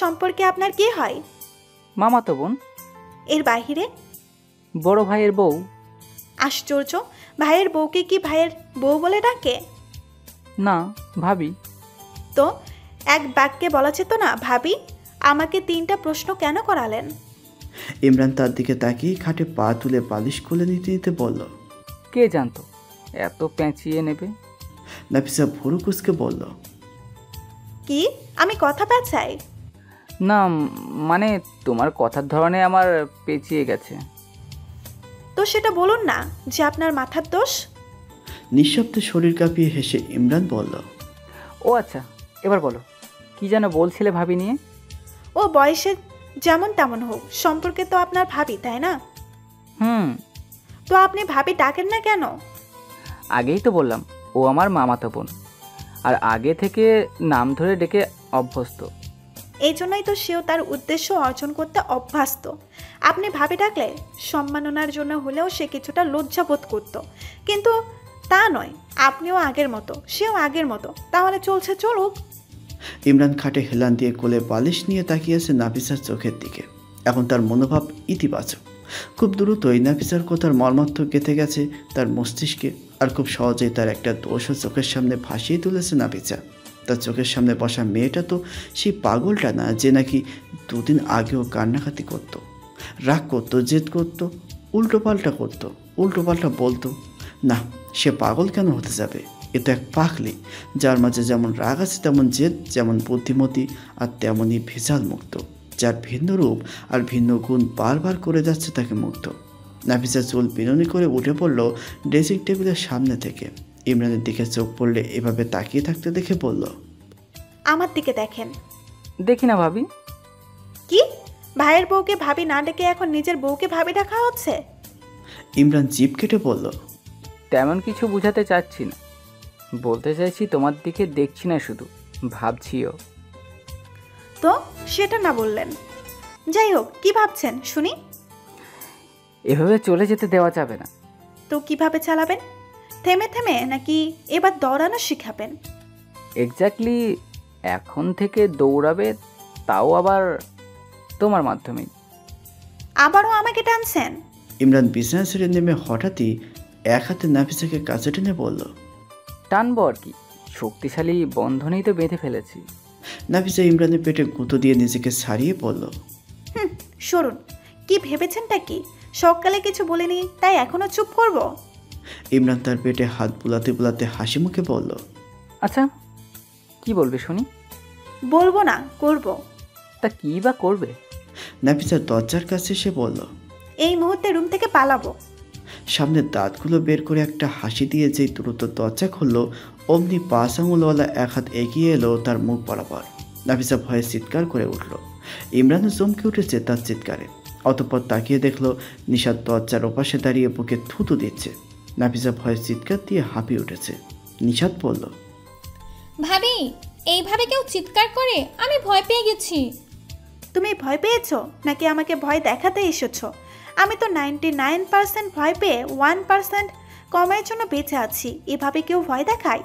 সম্পর্কে আপনার কি হয়? মামাতো বোন। এর বাহিরে? বড় ভাইয়ের বউ। আশ্চর্য, ভাইয়ের বউকে কি ভাইয়ের বউ বলে ডাকে? না, ভাবি। তো এক বাক্যে বলা যেত না ভাবি? আমাকে 3টা প্রশ্ন কেন করালেন? ইমরান তার দিকে তাকিয়ে খাটে পা তুলে পালিশ খুলে নিতে নিতে বলল, কে জানতো এত পেঁচিয়ে নেবে। নাফিসা ভুরু কুঁচকে বলল, কি আমি কথা পেঁচাই? না, মানে তোমার কথার ধরনে আমার পেঁচিয়ে গেছে। তো সেটা বলুন না যে আপনার মাথার দোষ। নিঃশব্দে শরীর কাঁপিয়ে হেসে ইমরান বলল, ও আচ্ছা, এবার বলো কি যেন বলছিলে ভাবি নিয়ে? ও বয়সে যেমন তেমন হোক, সম্পর্কে তো আপনার ভাবি, তাই না? তো আপনি ভাবি ডাকেন না কেন? আগেই তো বললাম ও আমার মামাতো বোন, আর আগে থেকে নাম ধরে ডেকে অভ্যস্ত। এই জন্যই তো সেও তার উদ্দেশ্য অর্জন করতে অভ্যস্ত। আপনি ভাবি ডাকলে সম্মাননার জন্য হলেও সে কিছুটা লজ্জাবোধ করত, কিন্তু তা নয়। আপনিও আগের মতো, সেও আগের মতো, তাহলে চলছে চলুক। ইমরান খাটে হেলান দিয়ে কোলে বালিশ নিয়ে তাকিয়েছে নাফিসার চোখের দিকে। এখন তার মনোভাব ইতিবাচক। খুব দ্রুতই নাফিসার কথার মর্মার্থ গেঁথে গেছে তার মস্তিষ্কে, আর খুব সহজেই তার একটা দোষও চোখের সামনে ভাসিয়ে তুলেছে নাফিসা। তার চোখের সামনে বসা মেয়েটা তো সেই পাগলটা না যে নাকি 2 দিন আগেও কান্নাকাটি করত, রাগ করতো, জেদ করতো, উল্টোপাল্টা করতো, উল্টোপাল্টা বলতো। না, সে পাগল কেন হতে যাবে? এ তো এক পাগলি, যার মাঝে যেমন রাগ আছে তেমন জেদ, যেমন বুদ্ধিমতী আর তেমনই ভেজাল মুক্ত, যার ভিন্ন রূপ আর ভিন্ন গুণ বারবার করে যাচ্ছে তাকে মুগ্ধ। নাফিসা চুল বিনুনি করে উঠে পড়ল ড্রেসিং টেবিলের সামনে থেকে। ইমরানের দিকে চোখ পড়লে এভাবে তাকিয়ে থাকতে দেখে বলল, আমার দিকে দেখেন। দেখি না ভাবি। কি? ভাইয়ের বউকে ভাবি না ডেকে এখন নিজের বউকে ভাবি ডাকা হচ্ছে? ইমরান জিভ কেটে বলল, তেমন কিছু বুঝাতে চাচ্ছি না, বলতে চাইছি তোমার দিকে দেখছি না, শুধু ভাবছিও। তো সেটা না বললেন। যাই হোক, কি ভাবছেন শুনি? এভাবে চলে যেতে দেওয়া যাবে না। তো কিভাবে চালাবেন? থেমে থেমে নাকি এবার দৌড়ানো শিখাবেন? এক্স্যাক্টলি, এখন থেকে দৌড়াবে, তাও আবার তোমার মাধ্যমেই। আবারও আমাকে টানছেন? ইমরান বিছানা ছেড়ে নেমে হঠাৎই এক হাতে নাফিসাকে কাছে টেনে বলল, টানবো আর কি, শক্তিশালী বন্ধনেই তো বেঁধে ফেলেছি। নাফিসা ইমরানের পেটে গুঁতো দিয়ে নিজেকে ছাড়িয়ে বলল, সরুন। কি ভেবেছেনটা কি? সকালে কিছু বলিনি তাই এখনো চুপ করব? ইমরান তার পেটে হাত বুলাতে বুলাতে হাসি মুখে বলল, আচ্ছা, কি বলবে শুনি? বলবো না, করব। তা কি বা করবে? নাফিসা দরজার কাছে এসে বলল, এই মুহূর্তে রুম থেকে পালাবো। সামনের দাঁতগুলো বের করে একটা হাসি দিয়ে যেই দ্রুত দরজা খুললো, অমনি 5 আঙুলওয়ালা এক হাত এগিয়ে এলো তার মুখ বরাবর। নাফিসা ভয়ে চিৎকার করে উঠল। ইমরানও চমকে উঠেছে তার চিৎকারে। অতঃপর তাকিয়ে দেখলো নিশাদ দরজার ওপাশে দাঁড়িয়ে বুকে থুতু দিচ্ছে। নাফিসা ভয়ে চিৎকার দিয়ে হাঁপিয়ে উঠেছে। নিশাদ বলল, ভাবি, এইভাবে কেউ চিৎকার করে? আমি ভয় পেয়ে গেছি। তুমি ভয় পেয়েছো নাকি আমাকে ভয় দেখাতে এসেছো? আমি তো 99% ভয় পেয়ে 1% কমের জন্য বেঁচে আছি। এভাবে কেউ ভয় দেখায়?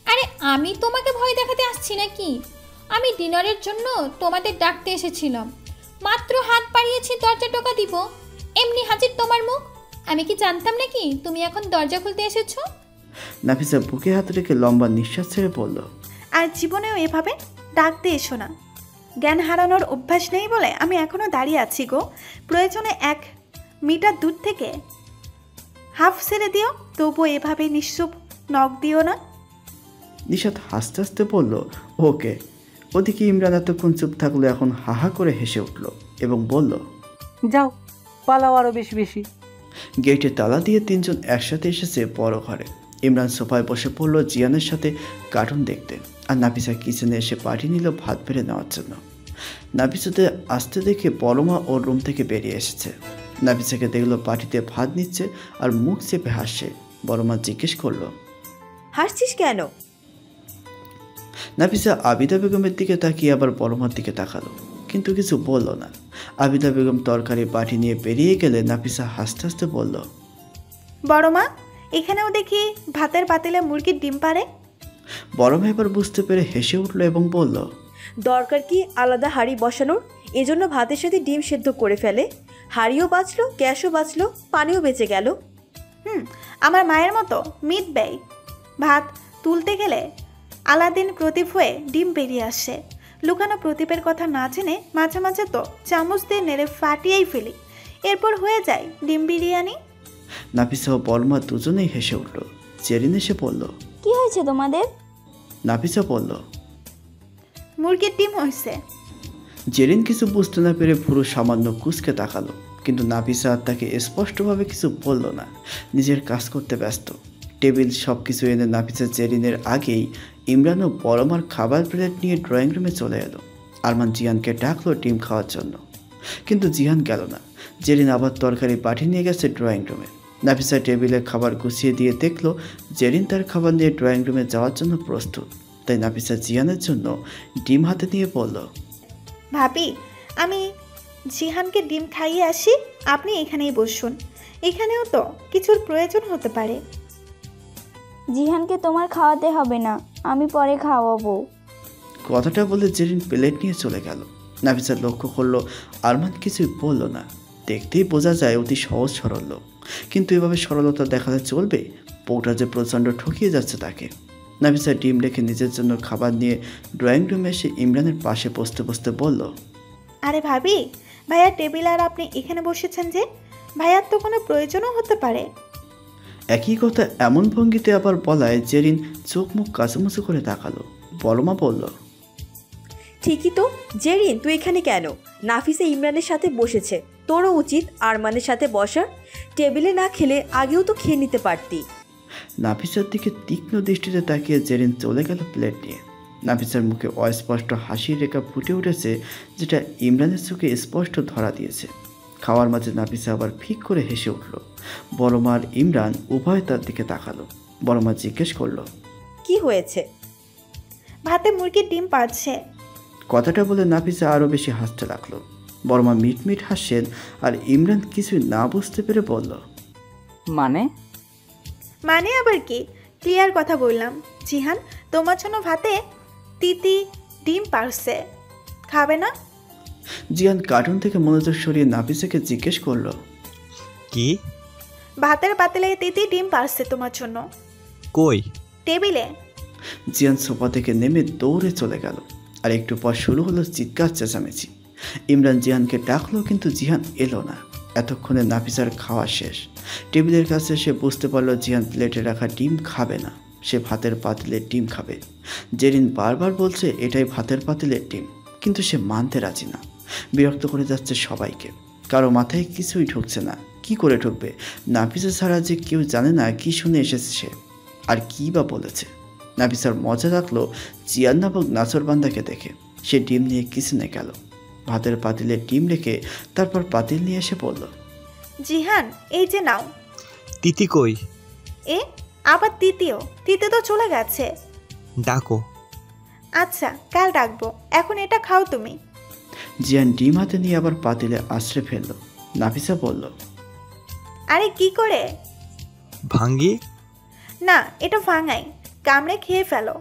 আরে আমি তোমাকে ভয় দেখাতে আসছি নাকি? আমি ডিনারের জন্য তোমাদের ডাকতে এসেছিলাম। মাত্র হাত বাড়িয়েছি দরজা টোকা দিব, এমনি হাজির তোমার মুখ। আমি কি জানতাম নাকি তুমি এখন দরজা খুলতে এসেছো? নাফিসা বুকে হাত রেখে লম্বা নিঃশ্বাস ছেড়ে বলল, আর জীবনেও এভাবে ডাকতে এসো না। জ্ঞান হারানোর অভ্যাস নেই বলে আমি এখনো দাঁড়িয়ে আছি গো। প্রয়োজনে 1 মিটার দূর থেকে হাফ ছেড়ে দিও, তবুও এভাবে নিশ্চুপ নখ দিও না। নিশাদ হাসতে হাসতে বলল, ওকে। ওদিকে ইমরান এতক্ষণ চুপ থাকলো এখন হাহা করে হেসে উঠল এবং বলল, যাও, পালাও আরো বেশি বেশি। গেটে তালা দিয়ে 3 জন একসাথে এসেছে বড় ঘরে। ইমরান সোফায় বসে পড়ল জিয়ানের সাথে কার্টুন দেখতে, আর নাফিসা কিচেনে এসে পাঠিয়ে নিল ভাত বেড়ে নেওয়ার জন্য। নাফিসাতে আসতে দেখে বড়মা ওর রুম থেকে বেরিয়ে এসেছে। নাফিসাকে দেখলো পাটিতে ভাত নিচ্ছে আর মুখ চেপে হাসছে। বড়মা জিজ্ঞেস করলো, হাসছিস কেন? নাফিসা আবিদা বেগমের দিকে তাকিয়ে আবার বড়মার দিকে তাকালো, কিন্তু কিছু বলল না। আবিদা বেগম তরকারি বাটি নিয়ে বেরিয়ে গেলে নাফিসা হাসতে হাসতে বলল, বড় মা, এখানেও দেখি ভাতের পাতিলে মুরগির ডিম পারে। বড়মা এবার বুঝতে পেরে হেসে উঠল এবং বলল, দরকার কি আলাদা হাঁড়ি বসানোর? এজন্য ভাতের সাথে ডিম সেদ্ধ করে ফেলে। হাঁড়িও বাঁচলো, গ্যাসও বাঁচলো, পানিও বেঁচে গেল। আমার মায়ের মতো মিট ব্যয়। ভাত তুলতে গেলে আলাদিন প্রদীপ হয়ে ডিম বেরিয়ে আসে। লুকানো প্রদীপের কথা না জেনে মাঝে মাঝে তো চামচ দিয়ে নেড়ে ফাটিয়েই ফেলি। এরপর হয়ে যায় ডিম বিরিয়ানি। নাফিসা ও বর্মা দুজনেই হেসে উঠল। জেরিন এসে পড়ল। কি হয়েছে তোমাদের? নাফিসা বলল, মুরগির ডিম হয়েছে। জেরিন কিছু বুঝতে না পেরে পুরো সামান্য কুঁচকে তাকালো, কিন্তু নাফিসা তাকে স্পষ্টভাবে কিছু বলল না। নিজের কাজ করতে ব্যস্ত। টেবিল সব কিছু এনে নাফিসা জেরিনের আগেই ইমরান ও বড়মার খাবার প্লেট নিয়ে ড্রয়িং রুমে চলে এলো। আরমান জিয়ানকে ডাকলো ডিম খাওয়ার জন্য, কিন্তু জিয়ান গেল না। জেরিন আবার তরকারি পাঠিয়ে নিয়ে গেছে ড্রয়িং রুমে। নাফিসা টেবিলে খাবার গুছিয়ে দিয়ে দেখলো জেরিন তার খাবার নিয়ে ড্রয়িং রুমে যাওয়ার জন্য প্রস্তুত। তাই নাফিসা জিয়ানের জন্য ডিম হাতে নিয়ে বলল, ভাবি, আমি জিহানকে ডিম খাইয়ে আসি, আপনি এখানেই বসুন। এখানেও তো কিছুর প্রয়োজন হতে পারে। জিহানকে তোমার খাওয়াতে হবে না, আমি পরে খাওয়াবো। কথাটা বলে জেরিন প্লেট নিয়ে চলে গেল। নাফিসা লক্ষ্য করলো আরমান কিছুই বলল না। দেখতেই বোঝা যায় অতি সহজ সরল লোক, কিন্তু এভাবে সরলতা দেখালে চলবে? বউটা যে প্রচণ্ড ঠকিয়ে যাচ্ছে তাকে। নাফিসা ডিম রেখে নিজের জন্য খাবার নিয়ে ড্রয়িং রুমে এসে ইমরানের পাশে বসতে বসতে বলল, আরে ভাবি, ভাইয়ার টেবিল আর আপনি এখানে বসেছেন যে? ভাইয়ার তো কোনো প্রয়োজনও হতে পারে। একই কথা এমন ভঙ্গিতে আবার বলায় জেরিন চোখ মুখ কাচুমুচু করে তাকালো। বড়মা বলল, ঠিকই তো। জেরিন, তুই এখানে কেন? নাফিসা ইমরানের সাথে বসেছে, তোরও উচিত আরমানের সাথে বসার। টেবিলে না খেলে আগেও তো খেয়ে নিতে পারতি। নাফিসার দিকে তীক্ষ্ণ দৃষ্টিতে তাকিয়ে জেরিন চলে গেল প্লেট নিয়ে। নাফিসার মুখে অস্পষ্ট হাসির রেখা ফুটে উঠেছে, যেটা ইমরানের চোখে স্পষ্ট ধরা দিয়েছে। খাওয়ার মাঝে নাফিসা আবার ফিক করে হেসে উঠল। বড়মা আর ইমরান উভয় তার দিকে তাকালো। বড়মা জিজ্ঞেস করলো, কি হয়েছে? ভাতে মুরগির ডিম পাচ্ছে। কথাটা বলে নাফিসা আরও বেশি হাসতে লাগলো। বড়মা মিটমিট হাসছেন, আর ইমরান কিছুই না বুঝতে পেরে বলল, মানে আবার কি? ক্লিয়ার কথা বললাম। জিহান তোমার জন্য ভাতে তিতি ডিম পারছে, খাবে না? জিয়ান কার্টুন থেকে মনোযোগ সরিয়ে নাফিসাকে জিজ্ঞেস করলো, কি? ভাতের পাতিলে তিতি ডিম পারছে তোমার জন্য। কই? টেবিলে। জিয়ান সোফা থেকে নেমে দৌড়ে চলে গেল। আর একটু পর শুরু হলো চিৎকার চেঁচামেচি। ইমরান জিহানকে ডাকলো, কিন্তু জিহান এলো না। এতক্ষণে নাফিসার খাওয়া শেষ। টেবিলের কাছে সে বুঝতে পারলো জিহান প্লেটে রাখা ডিম খাবে না, সে ভাতের পাতিলের ডিম খাবে। জেরিন বারবার বলছে এটাই ভাতের পাতিলের ডিম, কিন্তু সে মানতে রাজি না। বিরক্ত করে যাচ্ছে সবাইকে। কারো মাথায় কিছুই ঢুকছে না। কি করে ঢুকবে? নাফিসা ছাড়া যে কেউ জানে না কি শুনে এসেছে সে, আর কী বা বলেছে। নাফিসার মজা লাগলো জিয়ান নামক নাচরবান্দাকে দেখে। সে ডিম নিয়ে কিচেনে গেল, ভাতের পাতিলে ডিম রেখে তারপর পাতিল নিয়ে এসে পড়ল, জিহান এই যে নাও। তিতি কই? এ আবার তৃতীয়? তৃতীয় তো চলে গেছে। ডাকো। আচ্ছা, কাল ডাকবো, এখন এটা খাও তুমি। জিয়ান ডিম হাতে নিয়ে আবার পাতিলে আশ্রে ফেলল। নাফিসা বলল, আরে কি করে? ভাঙ্গি? না, এটা ভাঙাই, কামড়ে খেয়ে ফেলো।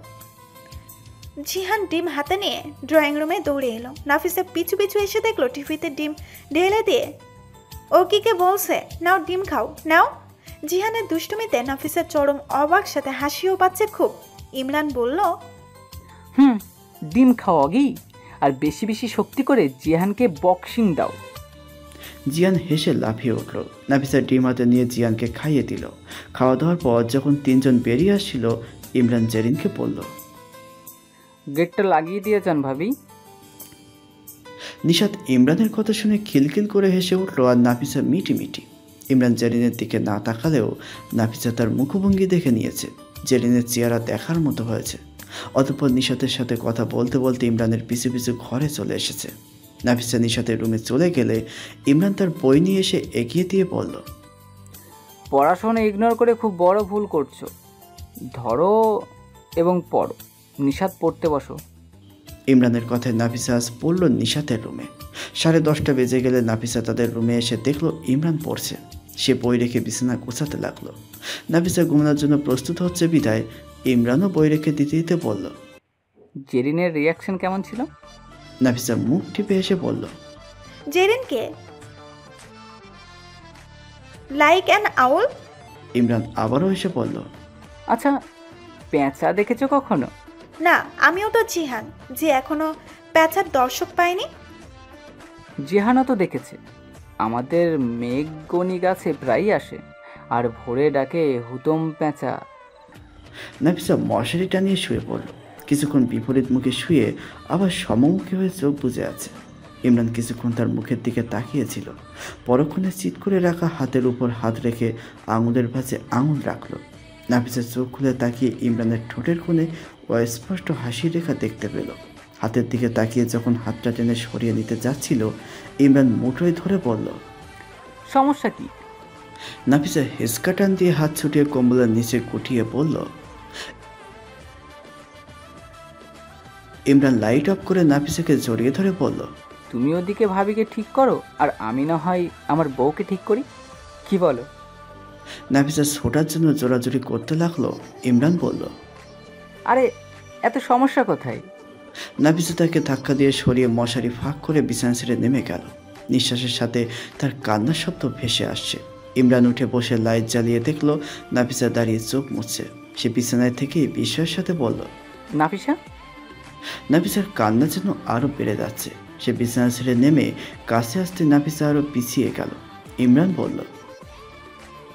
জিহান ডিম হাতে নিয়ে ড্রয়িং রুমে দৌড়ে এলো। নাফিসা পিছু পিছু এসে দেখলো টিফিতে ডিম ঢেলে দিয়ে ও কিকে বলছে, নাও ডিম খাও, নাও। জিহানের দুষ্টুমিতে নাফিসার চরম অবাক, সাথে হাসিও পাচ্ছে খুব। ইমরান বলল, ডিম খাওয়া গি, আর বেশি বেশি শক্তি করে জিহানকে বক্সিং দাও। জিয়ান হেসে লাফিয়ে উঠল। নাফিসা ডিম হাতে নিয়ে জিয়ানকে খাইয়ে দিল। খাওয়া দাওয়ার পর যখন তিনজন বেরিয়ে আসছিল, ইমরান জেরিনকে বলল, গেটটা লাগিয়ে দিয়ে যান ভাবি। নিশাত ইমরানের কথা শুনে খিলখিল করে হেসে উঠল, আর নাফিসা মিটি মিটি। ইমরান জেরিনের দিকে না তাকালেও নাফিসা তার মুখভঙ্গি দেখে নিয়েছে। জেরিনের চেহারা দেখার মতো হয়েছে। অতঃপর নিশাতের সাথে কথা বলতে বলতে ইমরানের পিছু পিছু ঘরে চলে এসেছে। নাফিসা নিশাতের রুমে চলে গেলে ইমরান তার বই নিয়ে এসে এগিয়ে দিয়ে বলল, পড়াশোনা ইগনোর করে খুব বড় ভুল করছো। ধরো এবং পড়ো। নিশাত পড়তে বসো। ইমরানের কথায় নাফিসা আজ পড়ল নিশাতের রুমে। 10:30 বেজে গেলে নাফিসা তাদের রুমে এসে দেখলো ইমরান পড়ছে। সে বই রেখে বিছানা গোছাতে লাগলো। নাফিসা ঘুমানোর জন্য প্রস্তুত হচ্ছে বিধায় ইমরানও বই রেখে দিতে দিতে বলল, জেরিনের রিয়াকশন কেমন ছিল? নাফিসা মুখ টিপে এসে বলল, জেরিনকে লাইক অ্যান আউল। ইমরান আবারও এসে বলল, আচ্ছা, পেঁচা দেখেছো কখনো? না, আমিও তো জিহান যে এখনো প্যাচার দর্শক পাইনি। জিহানও তো দেখেছে। আমাদের মেঘগনি গাছে প্রায়ই আসে আর ভোরে ডাকে হুতম পেঁচা। নাফিসা মশারি টানিয়ে শুয়ে পড়ল। কিছুক্ষণ বিপরীত মুখে শুয়ে আবার সমমুখী হয়ে চোখ বুজে আছে। ইমরান কিছুক্ষণ তার মুখের দিকে তাকিয়েছিল। পরক্ষণে চিৎ করে রাখা হাতের উপর হাত রেখে আঙুলের ভাঁজে আঙুল রাখল। নাফিসা চোখ খুলে তাকিয়ে ইমরানের ঠোঁটের কোণে অস্পষ্ট হাসির রেখা দেখতে পেল। হাতের দিকে তাকিয়ে যখন হাতটা টেনে সরিয়ে নিতে যাচ্ছিল, ইমরান মুঠোয় ধরে বলল, সমস্যা কি? নাফিসা হেঁচকা টান দিয়ে হাত ছুটিয়ে কম্বলের নিচে গুটিয়ে বলল। ইমরান লাইট অফ করে নাফিসাকে জড়িয়ে ধরে বলল, তুমি ওদিকে ভাবিকে ঠিক করো আর আমি না হয় আমার বউকে ঠিক করি, কি বলো? নাফিসা ছোটার জন্য জোরাজুরি করতে লাগলো। ইমরান বলল, আরে এত সমস্যা কোথায়? নাফিসা তাকে ধাক্কা দিয়ে সরিয়ে মশারি ফাঁক করে বিছানা ছেড়ে নেমে গেল। নিঃশ্বাসের সাথে তার কান্নার শব্দ ভেসে আসছে। ইমরান উঠে বসে লাইট জ্বালিয়ে দেখলো নাফিসা দাঁড়িয়ে চোখ মুছছে। সে বিছানায় থেকেই বিস্ময়ের সাথে বলল, নাফিসা? নাফিসার কান্না যেন আরও বেড়ে যাচ্ছে। সে বিছানা ছেড়ে নেমে কাছে আসতে নাফিসা আরও পিছিয়ে গেল। ইমরান বলল,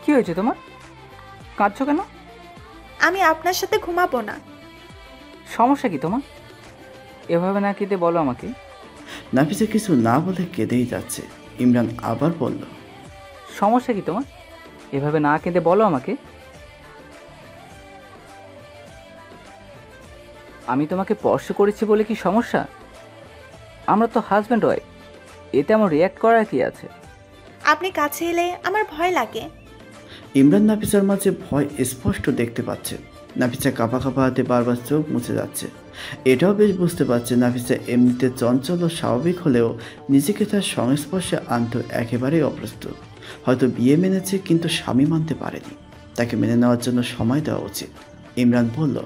কি হয়েছে তোমার? কাঁদছো কেন? আমি আপনার সাথে ঘুমাবো না। সমস্যা কি তোমার? এভাবে না কেঁদে বলো আমাকে। নাফিসা কিছু না বলে কেঁদেই যাচ্ছে। ইমরান আবার বলল, সমস্যা কি তোমার? এভাবে না কেঁদে বলো আমাকে। আমি তোমাকে স্পর্শ করেছি বলে কি সমস্যা? আমরা তো হাজব্যান্ড ওয়াইফ, এতে আমার রিয়্যাক্ট করার কি আছে? আপনি কাছে এলে আমার ভয় লাগে। ইমরান নাফিসার মাঝে ভয় স্পষ্ট দেখতে পাচ্ছে। নাফিসা কাঁপা কাঁপা হাতে বারবার চোখ মুছে যাচ্ছে। এটাও বেশ বুঝতে পারছে নাফিসা এমনিতে চঞ্চল ও স্বাভাবিক হলেও নিজেকে তার সংস্পর্শে আনতে একেবারেই অপ্রস্তুত। হয়তো বিয়ে মেনেছে কিন্তু স্বামী মানতে পারেনি। তাকে মেনে নেওয়ার জন্য সময় দেওয়া উচিত। ইমরান বলল,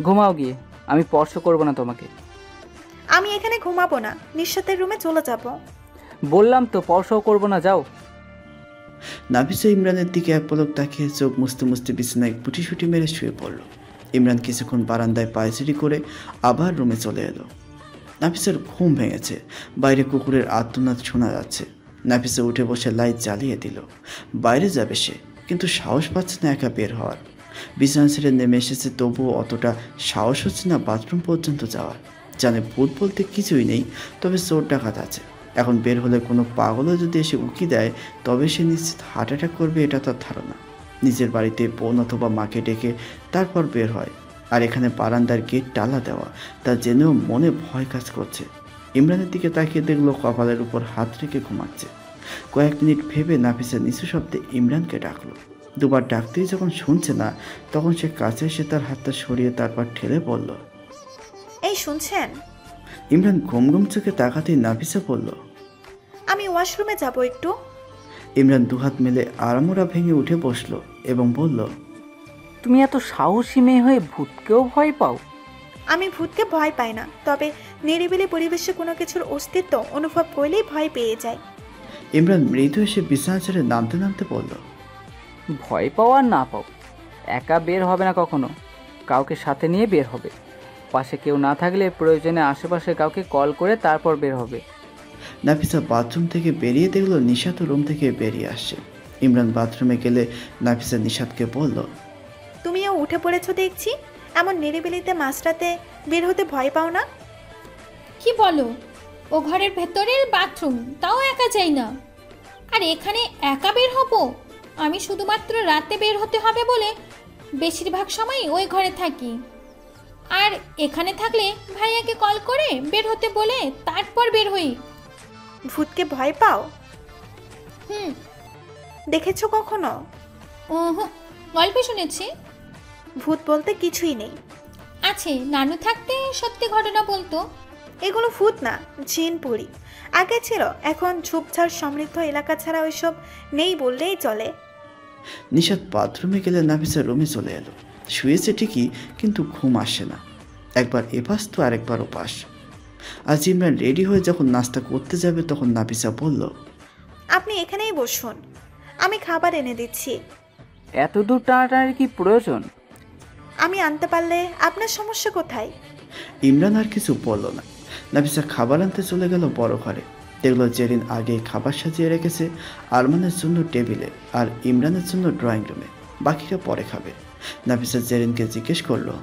ঘুমাও গিয়ে, আমি স্পর্শ করবো না তোমাকে। আমি এখানে ঘুমাবো না, নিঃস্বাতের রুমে চলে যাব। বললাম তো স্পর্শও করবো না, যাও। নাফিসা ইমরানের দিকে এক পলক তাকিয়ে চোখ মুছতে মুছতে বিছানায় গুটিসুটি মেরে শুয়ে পড়ল। ইমরান কিছুক্ষণ বারান্দায় পায়চারি করে আবার রুমে চলে এলো। নাফিসার ঘুম ভেঙেছে। বাইরে কুকুরের আর্তনাদ শোনা যাচ্ছে। নাফিসা উঠে বসে লাইট জ্বালিয়ে দিল। বাইরে যাবে সে, কিন্তু সাহস পাচ্ছে না একা বের হওয়ার। বিছানা ছেড়ে নেমে এসেছে, তবুও অতটা সাহস হচ্ছে না বাথরুম পর্যন্ত যাওয়ার। জানে ভূত বলতে কিছুই নেই, তবে চোর ডাকাত আছে। এখন বের হলে কোনো পাগলও যদি এসে উকি দেয় তবে সে নিশ্চিত হার্ট অ্যাটাক করবে, এটা তার ধারণা। নিজের বাড়িতে বোন অথবা মাকে ডেকে তারপর বের হয়, আর এখানে বারান্দার গেট টালা দেওয়া, তা জেনেও মনে ভয় কাজ করছে। ইমরানের দিকে তাকিয়ে দেখলো কপালের উপর হাত রেখে ঘুমাচ্ছে। কয়েক মিনিট ভেবে নাফিসা নিচু শব্দে ইমরানকে ডাকলো। দুবার ডাকতেই যখন শুনছে না, তখন সে কাছে এসে তার হাতটা সরিয়ে তারপর ঠেলে বলল, এই শুনছেন? ইমরান ঘুম ঘুম চোখে তাকাতেই নাফিসা বলল, আমি ওয়াশরুমে যাব একটু। ইমরান দুহাত মেলে আড়মোড়া ভেঙে উঠে বসলো এবং বলল, তুমি এত সাহসী মেয়ে হয়ে ভূতকেও ভয় পাও? আমি ভূতকে ভয় পাই না, তবে নিরিবিলি পরিবেশে কোনো কিছুর অস্তিত্ব অনুভব করলেই ভয় পেয়ে যায়। ইমরান মৃদু এসে বিছানা ছেড়ে নামতে নামতে বলল, ভয় পাও আর না পাও, একা বের হবে না কখনো, কাউকে সাথে নিয়ে বের হবে। পাশে কেউ না থাকলে প্রয়োজনে আশেপাশে কাউকে কল করে তারপর বের হবে। নাফিসা বাথরুম থেকে বেরিয়ে দেখলো নিশাত রুম থেকে বেরিয়ে আসছে। ইমরান বাথরুমে গেলে নাফিসা নিশাতকে বলল, তুমিও উঠে পড়েছো দেখছি, এমন নিরিবিলিতে মাঝরাতে বের হতে ভয় পাও না? কি বলো? ও ঘরের ভেতরের বাথরুম, তাও একা যাই না। আর এখানে একা বের হব? আমি শুধুমাত্র রাতে বের হতে হবে বলে বেশিরভাগ সময় ওই ঘরে থাকি। আর এখানে থাকলে ভাইয়াকে কল করে বের হতে বলে তারপর বের হই। ভূতকে ভয় পাও? হুম। দেখেছো কখনো? ওহো, গল্পে শুনেছি। ভূত বলতে কিছুই নেই। আছে, নানু থাকতে সত্যি ঘটনা বলতো। এগুলো ভূত না, জিনপুরি। আগে ছিল, এখন ঝোপঝাড় সমৃদ্ধ এলাকা ছাড়া ওইসব নেই বললেই চলে। নিশাত বাথরুমে গেলে নাফিসা রুমে চলে এলো। শুয়েছে ঠিকই, কিন্তু ঘুম আসে না। একবার এপাশ তো আরেকবার ওপাশ। আজ ইমরান রেডি হয়ে যখন নাস্তা করতে যাবে তখন নাফিসা বলল, আপনি এখানেই বসুন, আমি খাবার এনে দিচ্ছি। এত দূর টানাটানির কি প্রয়োজন? আমি আনতে পারলে আপনার সমস্যা কোথায়? ইমরান আর কিছু বলল না। নাফিসা খাবার আনতে চলে গেল বড় ঘরে। দেখলো জেরিন আগেই খাবার সাজিয়ে রেখেছে আরমানের জন্য টেবিলে আর ইমরানের জন্য ড্রয়িং রুমে। বাকিরা পরে খাবে। নাফিসা জেরিনকে জিজ্ঞেস করলো,